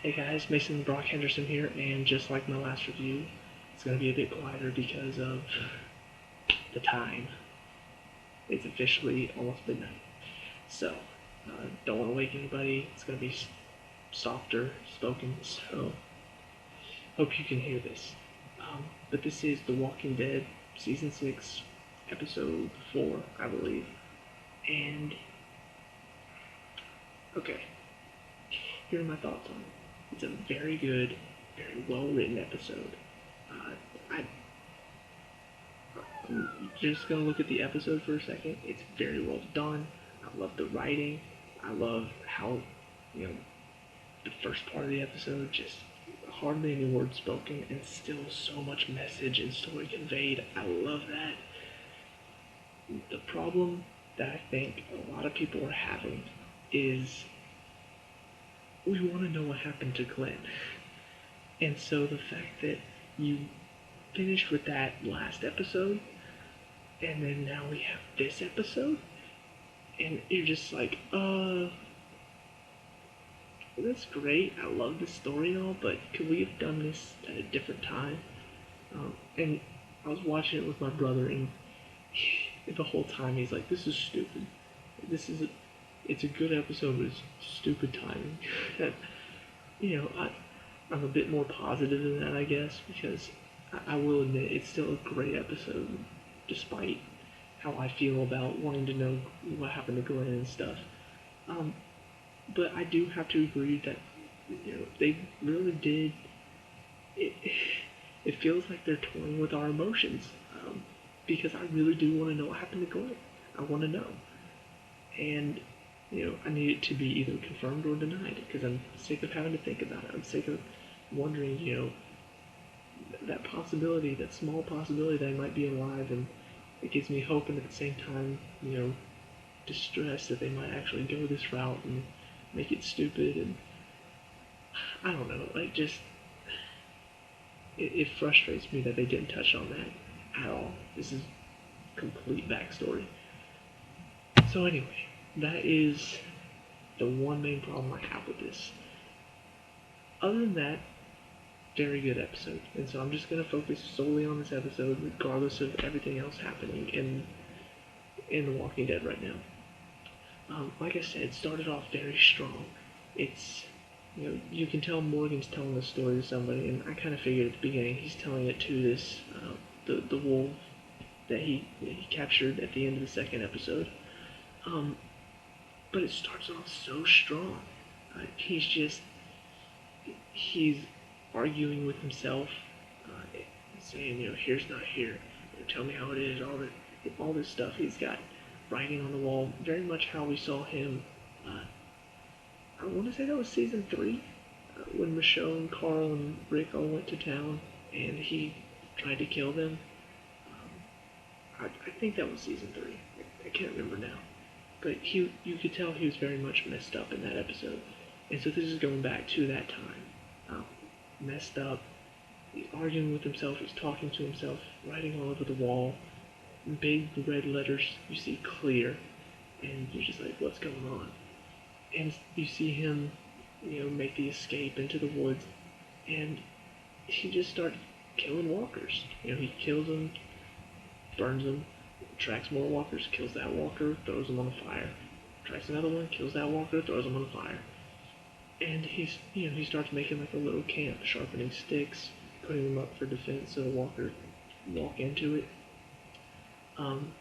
Hey guys, Mason Brock Henderson here, and just like my last review, it's going to be a bit quieter because of the time. It's officially almost midnight. So, don't want to wake anybody. It's going to be softer spoken, so hope you can hear this. But this is The Walking Dead, Season 6, Episode 4, I believe. And, okay, here are my thoughts on it. It's a very good, very well written episode. I'm just gonna look at the episode for a second. It's very well done. I love the writing. I love how, you know, the first part of the episode just hardly any words spoken and still so much message and story conveyed. I love that. The problem that I think a lot of people are having is we want to know what happened to Glenn. And so the fact that you finished with that last episode, and then now we have this episode, and you're just like, that's great. I love the story and all, but could we have done this at a different time? And I was watching it with my brother, and the whole time he's like, this is stupid. It's a good episode, but it's stupid timing. I'm a bit more positive than that, I guess, because I will admit it's still a great episode, despite how I feel about wanting to know what happened to Glenn and stuff. But I do have to agree that they really did. It feels like they're toying with our emotions, because I really do want to know what happened to Glenn. I want to know, and I need it to be either confirmed or denied because I'm sick of having to think about it. I'm sick of wondering, that possibility, that small possibility that I might be alive, and it gives me hope, and at the same time, distress that they might actually go this route and make it stupid, and I don't know, it frustrates me that they didn't touch on that at all. This is complete backstory. So anyway, that is the one main problem I have with this. Other than that, very good episode. And so I'm just going to focus solely on this episode, regardless of everything else happening in The Walking Dead right now. Like I said, it started off very strong. It's, you can tell Morgan's telling the story to somebody, and I kind of figured at the beginning he's telling it to this, the wolf that he captured at the end of the second episode. But it starts off so strong. He's arguing with himself, saying, here's not here. Tell me how it is. All this stuff he's got writing on the wall. Very much how we saw him. I want to say that was season 3, when Michonne, Carl, and Rick all went to town, and he tried to kill them. I think that was season 3. I can't remember now. But you could tell he was very much messed up in that episode. And so this is going back to that time. Messed up. He's arguing with himself. He's talking to himself. Writing all over the wall. Big red letters. You see clear. And you're just like, what's going on? And you see him, make the escape into the woods. And he just starts killing walkers. He kills them. Burns them. Tracks more walkers, kills that walker, throws them on the fire. Tracks another one, kills that walker, throws them on the fire. And he starts making like a little camp, sharpening sticks, putting them up for defense so the walker walk into it. And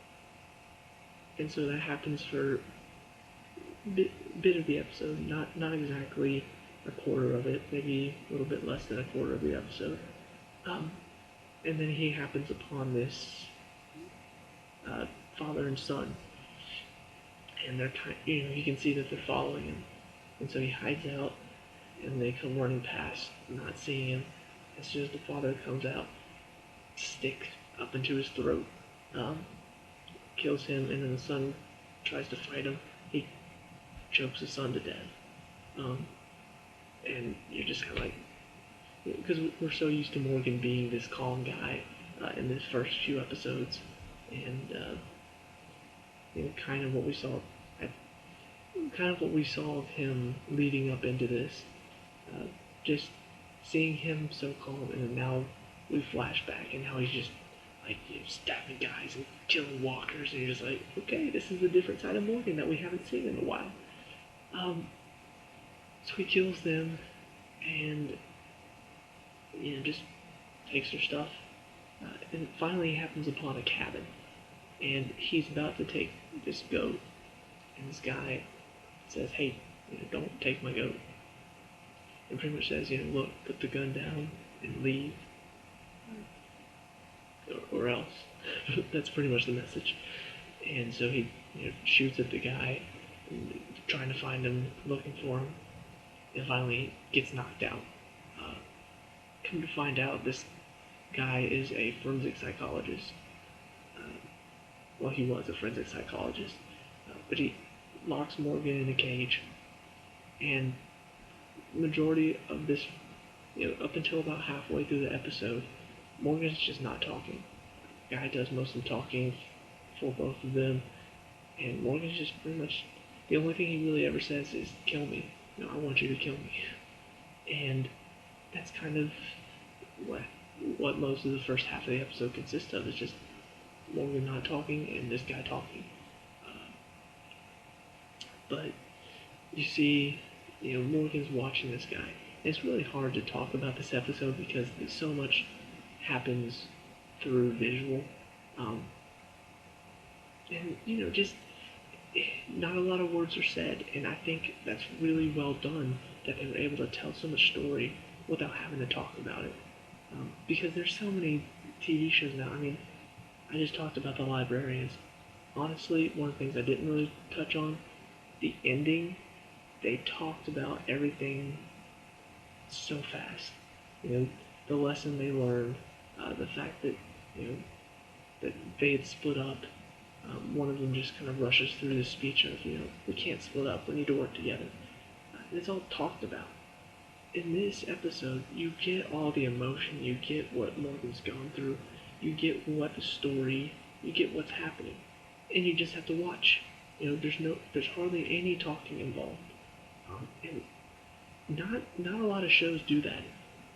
so that happens for a bit of the episode, not exactly a quarter of it, maybe a little bit less than a quarter of the episode. And then he happens upon this father and son, and they're you can see that they're following him, and so he hides out, and they come running past, not seeing him. As soon as the father comes out, stick up into his throat, kills him, and then the son tries to fight him. He chokes the son to death, and you're just kind of like, because we're so used to Morgan being this calm guy in the first few episodes. And kind of what we saw of him leading up into this. just seeing him so calm, and then now we flash back, and now he's just like, stabbing guys and killing walkers, and you're just like, okay, this is a different side of Morgan that we haven't seen in a while. So he kills them, and just takes their stuff, and finally he happens upon a cabin, and he's about to take this goat, and this guy says, hey, don't take my goat, and pretty much says, look, put the gun down and leave, or else. That's pretty much the message. And so he shoots at the guy, trying to find him, looking for him, and finally gets knocked out. Come to find out, this guy is a forensic psychologist. Well, he was a forensic psychologist, but he locks Morgan in a cage, and majority of this, up until about halfway through the episode, Morgan's just not talking. The guy does most of the talking for both of them, and Morgan's just pretty much, the only thing he really ever says is, kill me. I want you to kill me. And that's kind of what most of the first half of the episode consists of, is just Morgan not talking and this guy talking. But you see, Morgan's watching this guy. And it's really hard to talk about this episode because so much happens through visual. And, just not a lot of words are said. And I think that's really well done, that they were able to tell so much story without having to talk about it. Because there's so many TV shows now. I mean, I just talked about the Librarians. Honestly, one of the things I didn't really touch on, the ending, they talked about everything so fast. The lesson they learned, the fact that, that they had split up. One of them just kind of rushes through the speech of, we can't split up, we need to work together. And it's all talked about. In this episode, you get all the emotion, you get what Morgan's going through, you get what the story, you get what's happening, and you just have to watch. There's hardly any talking involved, and not a lot of shows do that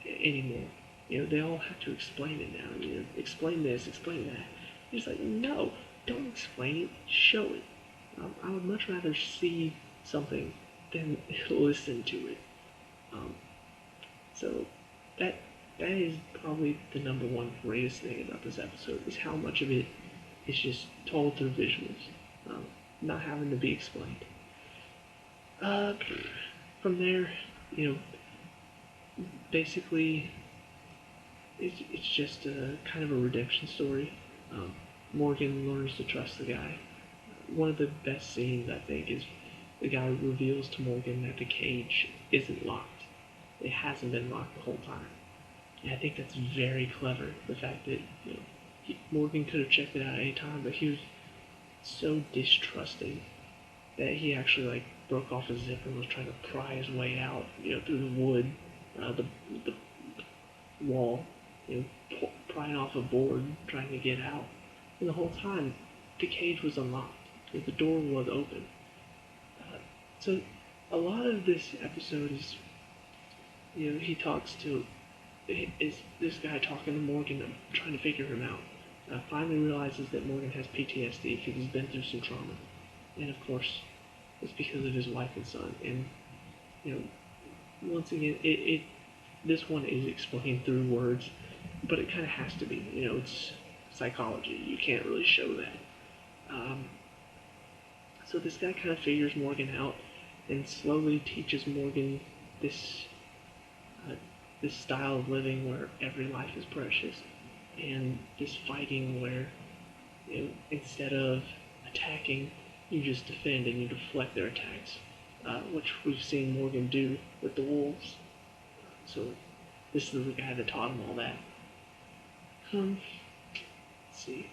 anymore. They all have to explain it now. Explain this, explain that. It's like, no, don't explain it, show it. I would much rather see something than listen to it. So that is probably the number one greatest thing about this episode, is how much of it is just told through visuals, not having to be explained. From there, basically, it's just a kind of a redemption story. Morgan learns to trust the guy. One of the best scenes, I think, is the guy reveals to Morgan that the cage isn't locked. It hasn't been locked the whole time. And I think that's very clever. The fact that Morgan could have checked it out at any time, but he was so distrusting that he actually broke off his zipper and was trying to pry his way out, through the wood, the wall, prying off a board, trying to get out. And the whole time, the cage was unlocked. The door was open. So a lot of this episode is, he talks to, is this guy talking to Morgan, trying to figure him out. Finally realizes that Morgan has PTSD because he's been through some trauma. And of course, it's because of his wife and son. And, once again, this one is explained through words, but it kind of has to be. It's psychology. You can't really show that. So this guy kind of figures Morgan out and slowly teaches Morgan this style of living where every life is precious, and this fighting where instead of attacking, you just defend and you deflect their attacks, which we've seen Morgan do with the wolves. So this is the guy that taught him all that. Let's see.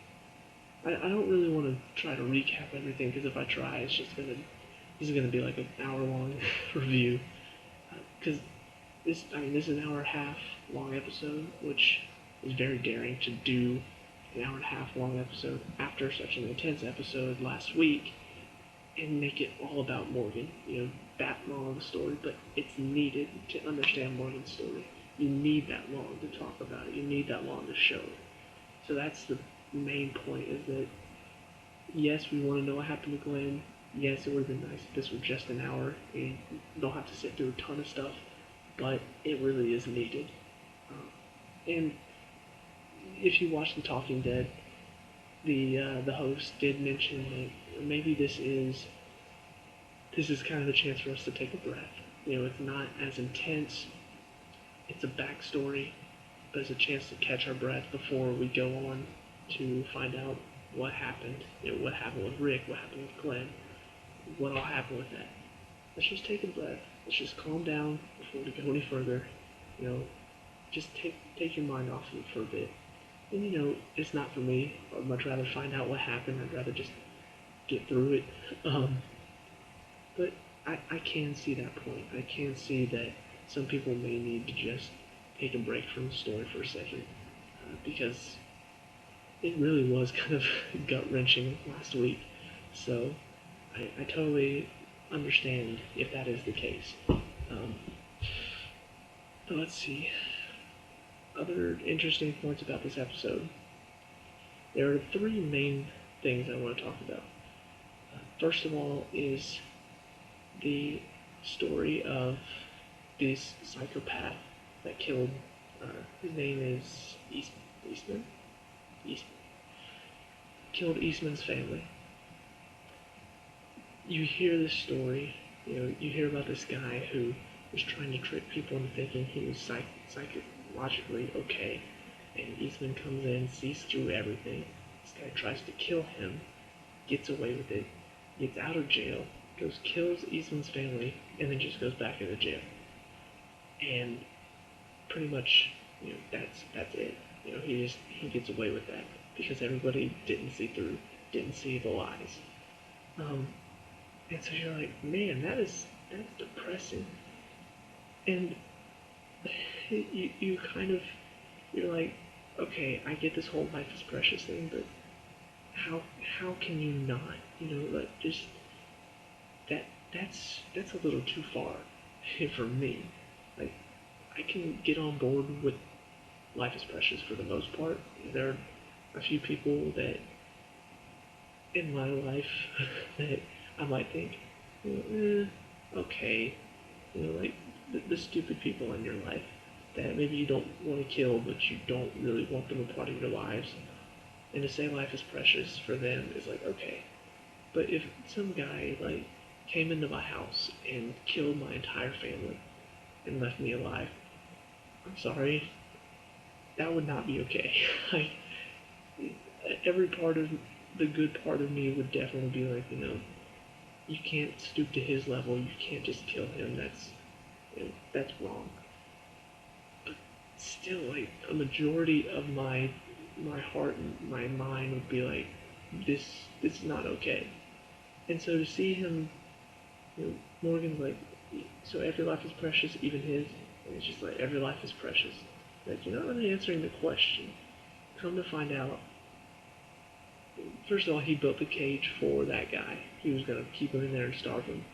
I don't really want to try to recap everything, because if I try, this is gonna be like an hour-long review. Because this is an hour and a half long episode, which is very daring to do an hour and a half long episode after such an intense episode last week. and make it all about Morgan. That long of a story, but it's needed to understand Morgan's story. You need that long to talk about it. You need that long to show it. So that's the main point, is that yes, we want to know what happened to Glenn. Yes, it would have been nice if this were just an hour and you don't have to sit through a ton of stuff, but it really is needed. And if you watch The Talking Dead, the host did mention that maybe this is kind of a chance for us to take a breath. It's not as intense. It's a backstory, but it's a chance to catch our breath before we go on to find out what happened. What happened with Rick, what happened with Glenn, what all happened with that. Let's just take a breath. Let's just calm down before we go any further. Just take your mind off of it for a bit. And it's not for me. I'd much rather find out what happened. I'd rather just get through it. But I can see that point. I can see that some people may need to just take a break from the story for a second, because it really was kind of gut-wrenching last week. So I totally understand if that is the case. But let's see. Other interesting points about this episode. There are three main things I want to talk about. First of all is the story of this psychopath that killed, his name is Eastman? Killed Eastman's family. You hear this story, you hear about this guy who was trying to trick people into thinking he was psychologically okay, and Eastman comes in, sees through everything. This guy tries to kill him, gets away with it, gets out of jail, goes kills Eastman's family, and then just goes back into jail. And pretty much, that's it. He gets away with that because everybody didn't see through, didn't see the lies. And so you're like, man, that's depressing. And you're like, okay, I get this whole life is precious thing, but how can you not? Just that's a little too far for me. Like, I can get on board with life is precious for the most part. There are a few people that in my life that I might think, okay, like the stupid people in your life that maybe you don't want to kill, but you don't really want them a part of your lives. And to say life is precious for them is like, okay. But if some guy, like, came into my house and killed my entire family and left me alive, I'm sorry, that would not be okay. Like, every part of the good part of me would definitely be like, you can't stoop to his level, you can't just kill him, that's wrong. But still, like, a majority of my heart and my mind would be like, this is not okay. And so to see him, Morgan's like, so every life is precious, even his, and it's just like, every life is precious. Like, you're not really answering the question. Come to find out, first of all, he built the cage for that guy. He was going to keep him in there and starve him.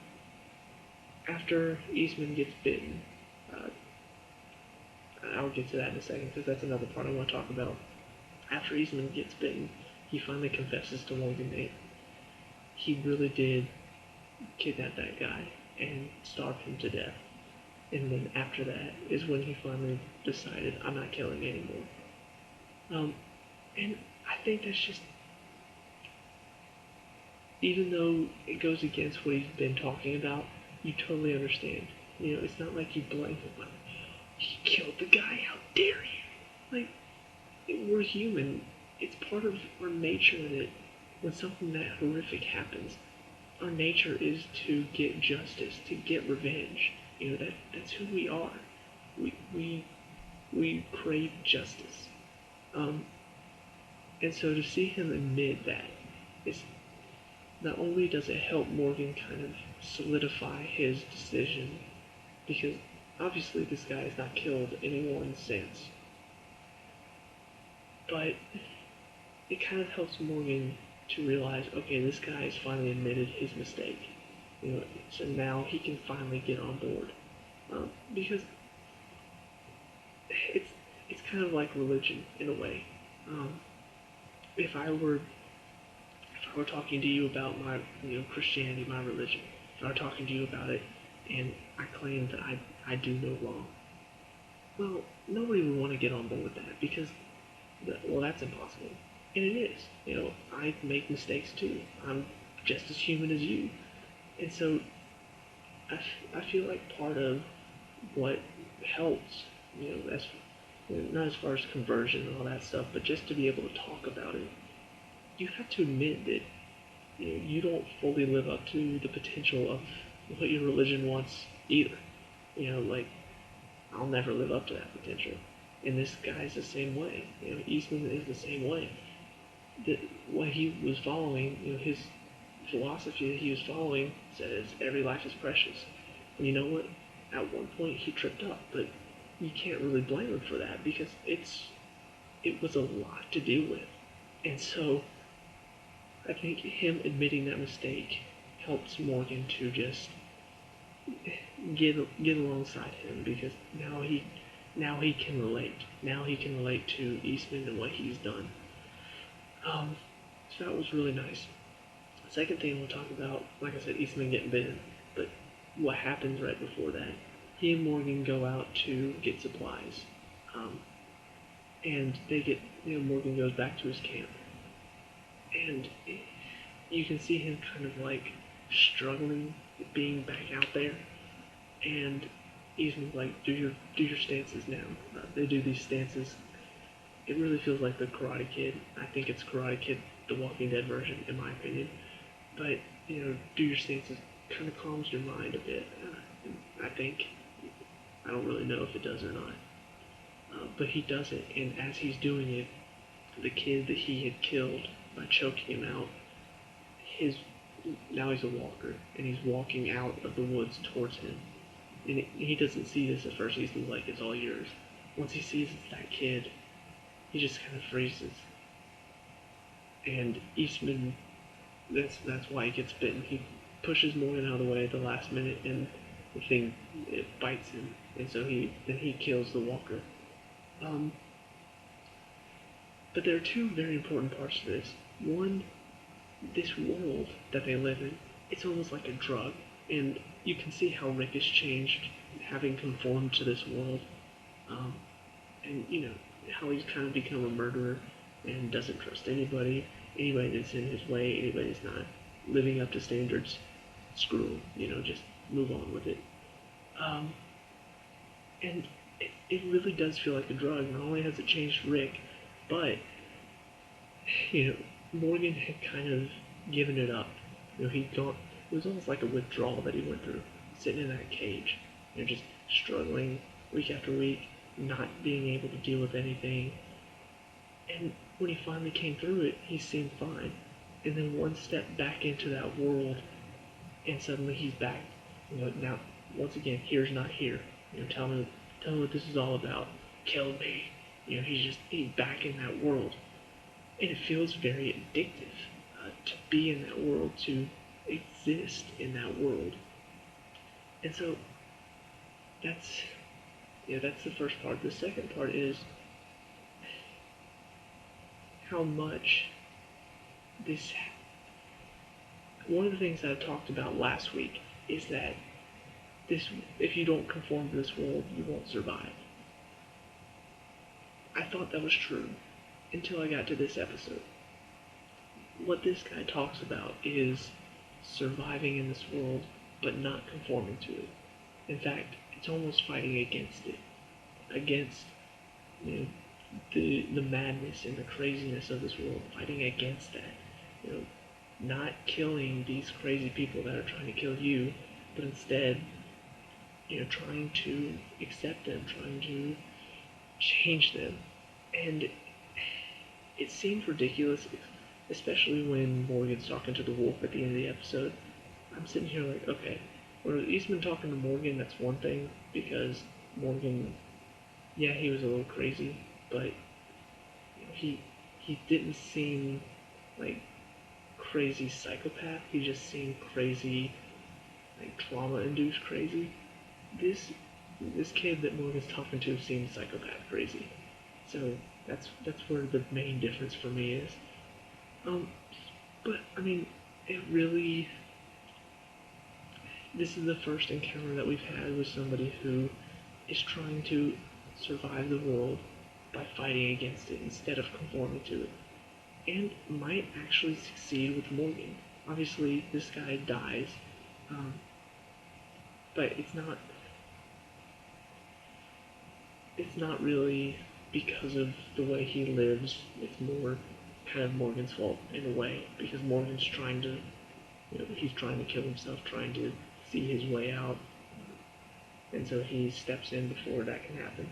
After Eastman gets bitten, I'll get to that in a second, because that's another part I want to talk about. After Eastman gets bitten, he finally confesses to Morgan that he really did kidnap that guy and starve him to death. And then after that is when he finally decided, I'm not killing anymore. And I think that's just, even though it goes against what he's been talking about, you totally understand. It's not like you blame him. Like, he killed the guy, how dare you? Like, we're human. It's part of our nature that when something that horrific happens, our nature is to get justice, to get revenge. That's who we are. We crave justice. And so to see him admit that, it's not only does it help Morgan kind of solidify his decision, because obviously this guy has not killed anyone since, but it kind of helps Morgan to realize, okay, this guy has finally admitted his mistake. So now he can finally get on board. Because it's kind of like religion in a way. Um, if I were talking to you about my Christianity, my religion, if I were talking to you about it, and I claimed that I do no wrong, well, nobody would want to get on board with that because, well, that's impossible, and it is. I make mistakes too. I'm just as human as you, and so I feel like part of what helps, as not as far as conversion and all that stuff, but just to be able to talk about it, you have to admit that you don't fully live up to the potential of what your religion wants either. Like, I'll never live up to that potential. And this guy's the same way. Eastman is the same way. What he was following, his philosophy that he was following says every life is precious. And you know what? At one point he tripped up, but you can't really blame him for that because it was a lot to deal with. And so I think him admitting that mistake helps Morgan to just get alongside him because now he can relate. Now he can relate to Eastman and what he's done. So that was really nice. The second thing we'll talk about, like I said, Eastman getting bitten, but what happens right before that? He and Morgan go out to get supplies, and they get Morgan goes back to his camp, and you can see him kind of like struggling with being back out there, and Eastman's like, do your stances now. They do these stances. It really feels like the Karate Kid. I think it's Karate Kid, the Walking Dead version, in my opinion. But do your stances kind of calms your mind a bit. I think. I don't really know if it does or not. But he does it, and as he's doing it, the kid that he had killed by choking him out, now he's a walker, and he's walking out of the woods towards him. And he doesn't see this at first. He's like, it's all yours. Once he sees it's that kid, he just kind of freezes. And Eastman, that's why he gets bitten. He pushes Morgan out of the way at the last minute, and the thing, it bites him, and so he kills the walker. But there are two very important parts to this. One, this world that they live in, it's almost like a drug, and you can see how Rick has changed, having conformed to this world, and how he's kind of become a murderer and doesn't trust anybody that's in his way, anybody that's not living up to standards. Screw him, just move on with it. And it really does feel like a drug. Not only has it changed Rick, but Morgan had kind of given it up. He'd gone. It was almost like a withdrawal that he went through, sitting in that cage, just struggling week after week, not being able to deal with anything. And when he finally came through it, he seemed fine. And then one step back into that world, and suddenly he's back. Now once again, here's not here. Tell me what this is all about. Kill me. He's back in that world, and it feels very addictive to be in that world, to exist in that world. And so that's the first part. The second part is how much this. One of the things that I talked about last week is that if you don't conform to this world, you won't survive. I thought that was true until I got to this episode. What this guy talks about is surviving in this world, but not conforming to it. In fact, it's almost fighting against it, against the madness and the craziness of this world, fighting against that. Not killing these crazy people that are trying to kill you, but instead, trying to accept them, trying to change them. And it seems ridiculous, especially when Morgan's talking to the wolf at the end of the episode. I'm sitting here like, okay, when Eastman talking to Morgan, that's one thing, because Morgan, yeah, he was a little crazy, but he didn't seem like crazy psychopath. He just seemed crazy, like trauma-induced crazy. This kid that Morgan's talking to seems psychopath crazy. So that's where the main difference for me is. Um, but I mean, it really. This is the first encounter that we've had with somebody who is trying to survive the world by fighting against it instead of conforming to it, and might actually succeed with Morgan. Obviously, this guy dies, um, but it's not really because of the way he lives. It's more kind of Morgan's fault in a way, because Morgan's trying to, he's trying to kill himself, trying to see his way out, and so he steps in before that can happen.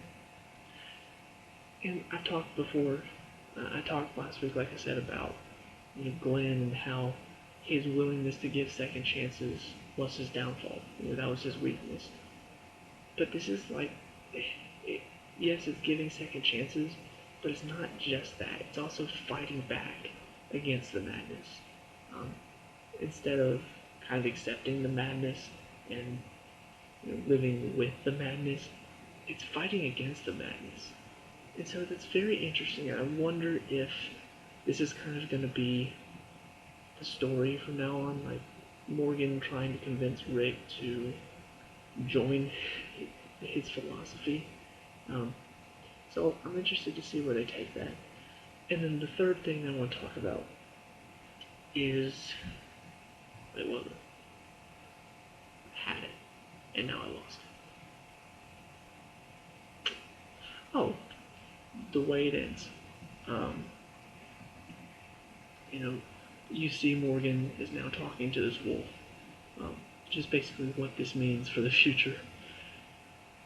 And I talked last week, like I said, about Glenn and how his willingness to give second chances was his downfall. That was his weakness. But this is like, yes, it's giving second chances, but it's not just that. It's also fighting back against the madness. Instead of kind of accepting the madness and living with the madness, it's fighting against the madness. And so that's very interesting. I wonder if this is kind of going to be the story from now on, like Morgan trying to convince Rick to join his philosophy. So I'm interested to see where they take that. And then the third thing I want to talk about is, wait, what? Had it, and now I lost it. Oh, the way it ends. You see Morgan is now talking to this wolf, which is basically what this means for the future.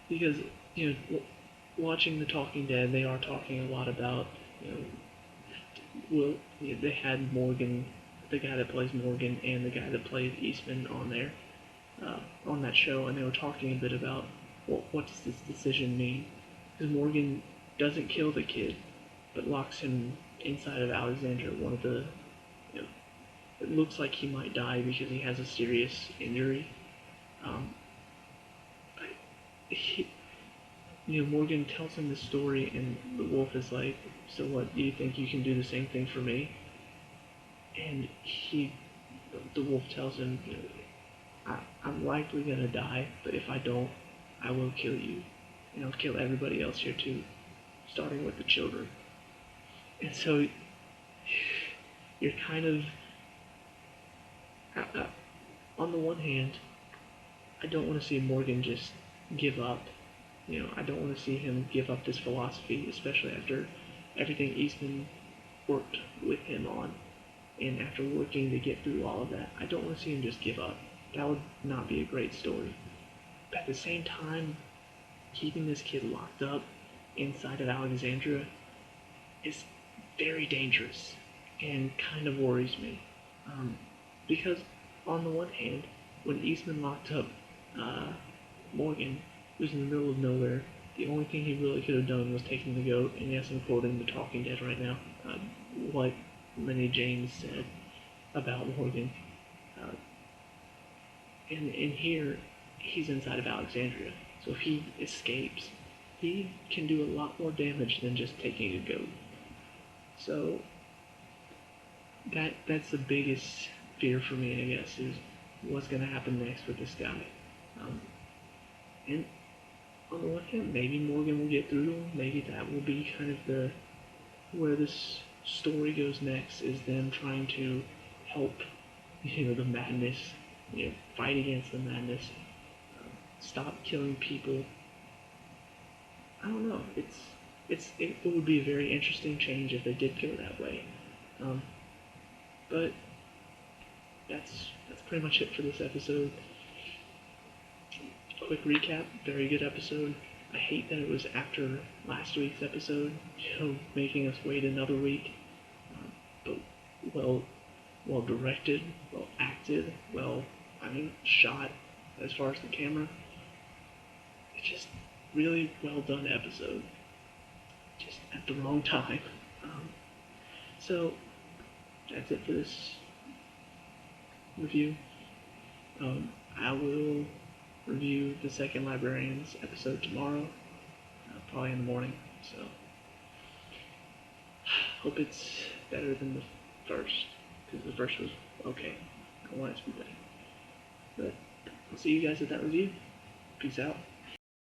Because, watching The Talking Dead, they are talking a lot about, they had Morgan, the guy that plays Morgan, and the guy that plays Eastman on there, on that show, and they were talking a bit about, what does this decision mean? Because Morgan doesn't kill the kid, but locks him inside of Alexandria, one of the, it looks like he might die because he has a serious injury. Morgan tells him this story, and the wolf is like, so what, do you think you can do the same thing for me? And the wolf tells him, I'm likely gonna die, but if I don't, I will kill you. And I'll kill everybody else here too, starting with the children. And so, you're kind of, on the one hand, I don't want to see Morgan just give up. I don't want to see him give up this philosophy, especially after everything Eastman worked with him on, and after working to get through all of that. I don't want to see him just give up. That would not be a great story. But at the same time, keeping this kid locked up inside of Alexandria is very dangerous and kind of worries me. Because on the one hand, when Eastman locked up Morgan, who was in the middle of nowhere, the only thing he really could have done was taking the goat, and yes, I'm quoting The Talking Dead right now, what Lenny James said about Morgan. And here, he's inside of Alexandria, so if he escapes, he can do a lot more damage than just taking a goat. So, that's the biggest fear for me, I guess, is what's going to happen next with this guy. And on the one hand, maybe Morgan will get through to him. Maybe that will be kind of where this story goes next, is them trying to help, the madness, fight against the madness, stop killing people. I don't know. It would be a very interesting change if they did go that way. But that's pretty much it for this episode. Quick recap, very good episode. I hate that it was after last week's episode, making us wait another week. But well directed, well acted, shot as far as the camera. It's just really well done episode. Just at the wrong time. So that's it for this review. I will review the second Librarians episode tomorrow, probably in the morning. So hope it's better than the first, because the first was okay. I want it to be better. But I'll see you guys at that review. Peace out.